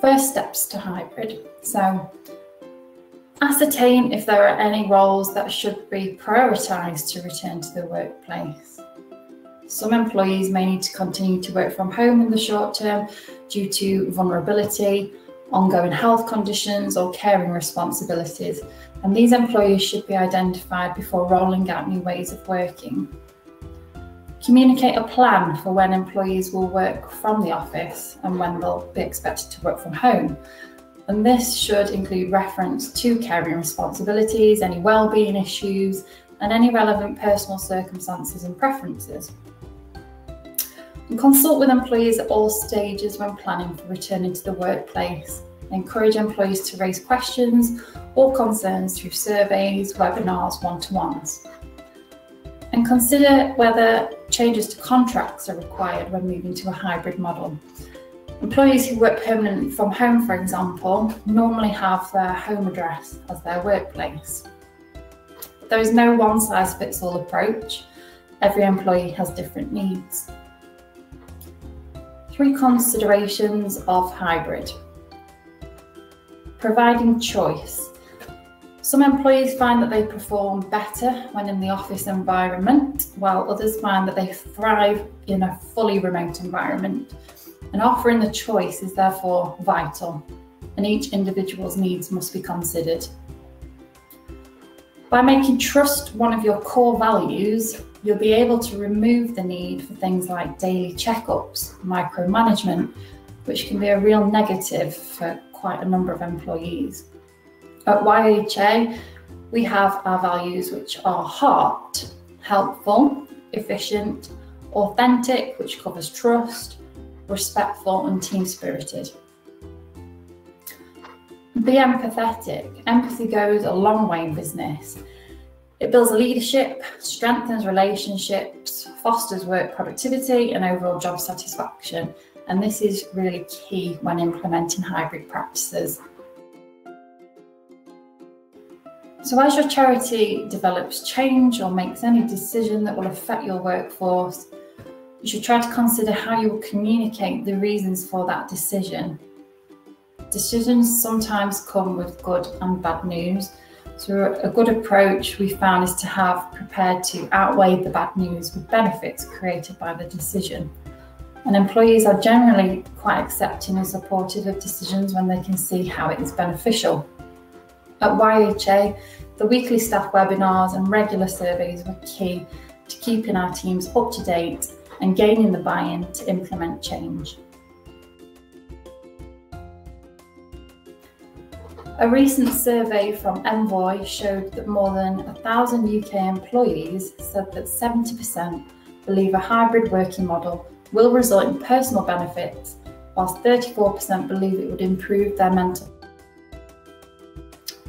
First steps to hybrid. So ascertain if there are any roles that should be prioritised to return to the workplace. Some employees may need to continue to work from home in the short term due to vulnerability, ongoing health conditions or caring responsibilities, and these employees should be identified before rolling out new ways of working. Communicate a plan for when employees will work from the office and when they'll be expected to work from home. And this should include reference to caring responsibilities, any wellbeing issues, and any relevant personal circumstances and preferences. And consult with employees at all stages when planning for returning to the workplace. Encourage employees to raise questions or concerns through surveys, webinars, one-to-ones. And consider whether changes to contracts are required when moving to a hybrid model. Employees who work permanently from home, for example, normally have their home address as their workplace. There is no one-size-fits-all approach. Every employee has different needs. 3 considerations of hybrid. Providing choice. Some employees find that they perform better when in the office environment, while others find that they thrive in a fully remote environment. And offering the choice is therefore vital, and each individual's needs must be considered. By making trust one of your core values, you'll be able to remove the need for things like daily checkups, micromanagement, which can be a real negative for quite a number of employees. At YHA, we have our values, which are heart, helpful, efficient, authentic, which covers trust, respectful and team-spirited. Be empathetic. Empathy goes a long way in business. It builds leadership, strengthens relationships, fosters work productivity and overall job satisfaction. And this is really key when implementing hybrid practices. So as your charity develops change or makes any decision that will affect your workforce, you should try to consider how you will communicate the reasons for that decision. Decisions sometimes come with good and bad news. So a good approach we found is to have prepared to outweigh the bad news with benefits created by the decision. And employees are generally quite accepting and supportive of decisions when they can see how it is beneficial. At YHA, the weekly staff webinars and regular surveys were key to keeping our teams up to date and gaining the buy-in to implement change. A recent survey from Envoy showed that more than 1,000 UK employees said that 70% believe a hybrid working model will result in personal benefits, whilst 34% believe it would improve their mental.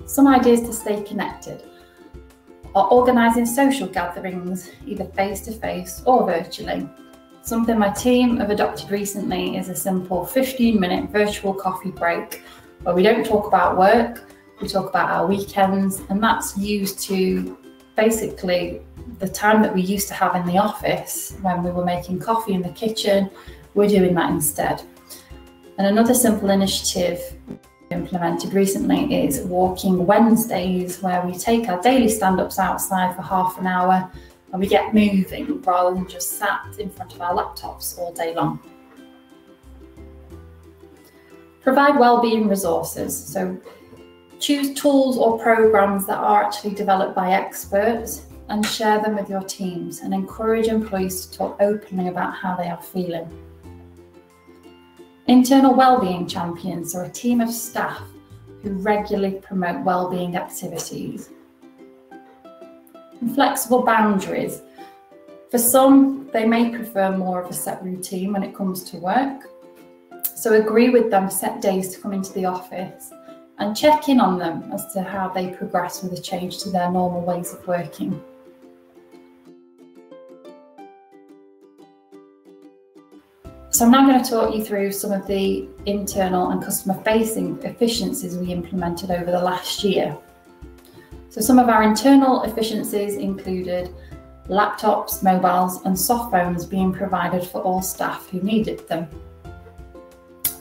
Some ideas to stay connected are organising social gatherings, either face-to-face or virtually. Something my team have adopted recently is a simple 15-minute virtual coffee break where we don't talk about work, we talk about our weekends, and that's used to basically the time that we used to have in the office when we were making coffee in the kitchen, we're doing that instead. And another simple initiative implemented recently is Walking Wednesdays, where we take our daily stand-ups outside for half an hour and we get moving rather than just sat in front of our laptops all day long. Provide wellbeing resources. So choose tools or programs that are actually developed by experts and share them with your teams, and encourage employees to talk openly about how they are feeling. Internal wellbeing champions are a team of staff who regularly promote wellbeing activities. And flexible boundaries. For some, they may prefer more of a set routine when it comes to work. So agree with them set days to come into the office and check in on them as to how they progress with a change to their normal ways of working. So I'm now going to talk you through some of the internal and customer-facing efficiencies we implemented over the last year. So some of our internal efficiencies included laptops, mobiles and soft phones being provided for all staff who needed them.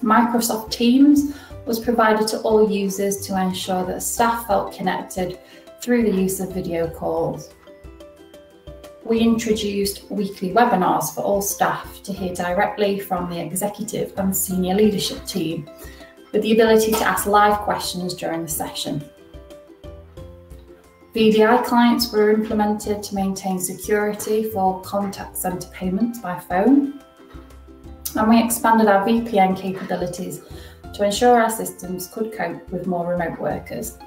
Microsoft Teams was provided to all users to ensure that staff felt connected through the use of video calls. We introduced weekly webinars for all staff to hear directly from the executive and senior leadership team, with the ability to ask live questions during the session. VDI clients were implemented to maintain security for contact centre payments by phone. And we expanded our VPN capabilities to ensure our systems could cope with more remote workers.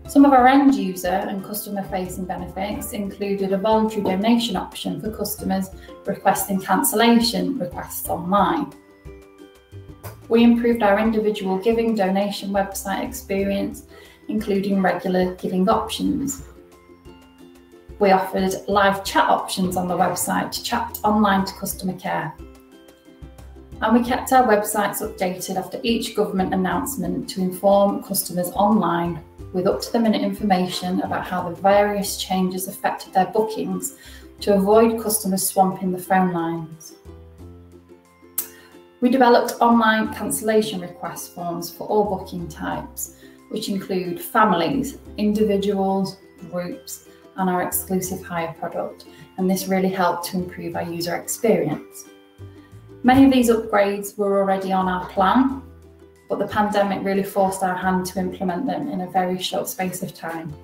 Some of our end user and customer facing benefits included a voluntary donation option for customers requesting cancellation requests online. We improved our individual giving donation website experience, including regular giving options. We offered live chat options on the website to chat online to customer care. And we kept our websites updated after each government announcement to inform customers online with up-to-the-minute information about how the various changes affected their bookings to avoid customers swamping the phone lines. We developed online cancellation request forms for all booking types, which include families, individuals, groups, and our exclusive hire product, and this really helped to improve our user experience. Many of these upgrades were already on our plan, but the pandemic really forced our hand to implement them in a very short space of time.